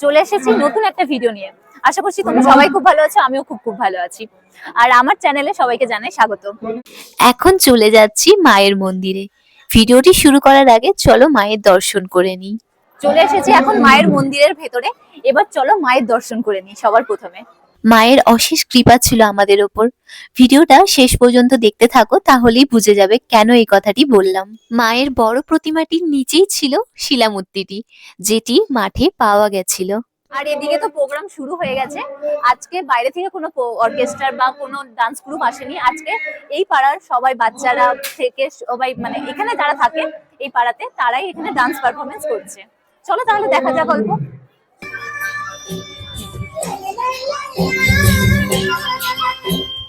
চলে এসেছি নতুন একটা ভিডিও নিয়ে। আশা করছি তোমরা সবাই খুব ভালো আছো, আমিও খুব খুব ভালো আছি। আর আমার চ্যানেলে সবাইকে জানাই স্বাগত। এখন চলে যাচ্ছি মায়ের মন্দিরে। ভিডিওটি শুরু করার আগে চলো মায়ের দর্শন করে নিই। চলে এসেছি এখন মায়ের মন্দিরের ভেতরে। এবার চলো মায়ের দর্শন করে নিই সবার প্রথমে। মায়ের অশেষ কৃপা ছিল আমাদের ওপর। ভিডিওটা শেষ পর্যন্ত দেখতে থাকো, তাহলেই বুঝে যাবে কেন এই কথাটি বললাম। মায়ের বড় প্রতিমাটির নিচেই ছিল শিলামূর্তিটি, যেটি মাঠে পাওয়া গেছিল। আর এদিকে তো প্রোগ্রাম শুরু হয়ে গেছে। আজকে বাইরে থেকে কোনো অর্কেস্ট্রা বা কোনো ডান্স গ্রুপ আসেনি। আজকে এই পাড়ার সবাই, বাচ্চারা থেকে সবাই, মানে এখানে যারা থাকে এই পাড়াতে, তারাই এখানে ডান্স পারফরমেন্স করছে। চলো তাহলে দেখা যাক গল্প।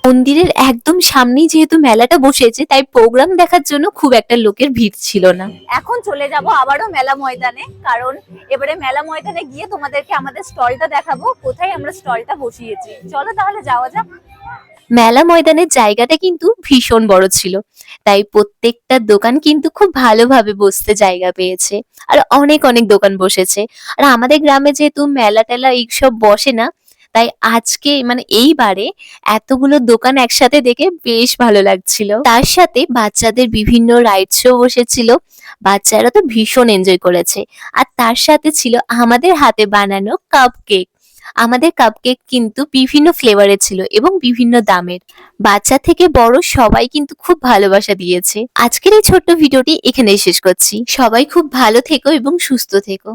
মন্দিরের একদম সামনেই যেহেতু মেলাটা বসেছে, তাই প্রোগ্রাম দেখার জন্য খুব একটা লোকের ভিড় ছিল না। এখন চলে যাব আবারও মেলা ময়দানে, কারণ এবারে মেলা ময়দানে গিয়ে তোমাদেরকে আমাদের স্টলটা দেখাবো, কোথায় আমরা স্টলটা বসিয়েছি। চলো তাহলে যাওয়া যাক। মেলা ময়দানের জায়গাটা কিন্তু ভীষণ বড় ছিল, তাই প্রত্যেকটা দোকান কিন্তু খুব ভালোভাবে বসতে জায়গা পেয়েছে। আর অনেক অনেক দোকান বসেছে। আর আমাদের গ্রামে যেহেতু মেলা টেলা এইসব বসে না, তাই আজকে মানে এইবারে এতগুলো দোকান একসাথে দেখে বেশ ভালো লাগছিল। তার সাথে বাচ্চাদের বিভিন্ন রাইডসও বসেছিল। বাচ্চারা তো ভীষণ এনজয় করেছে। আর তার সাথে ছিল আমাদের হাতে বানানো কাপকেক। আমাদের কাপকেক কিন্তু বিভিন্ন ফ্লেভারের ছিল এবং বিভিন্ন দামের। বাচ্চা থেকে বড় সবাই কিন্তু খুব ভালোবাসা দিয়েছে। আজকের এই ছোট্ট ভিডিওটি এখানেই শেষ করছি। সবাই খুব ভালো থেকো এবং সুস্থ থেকো।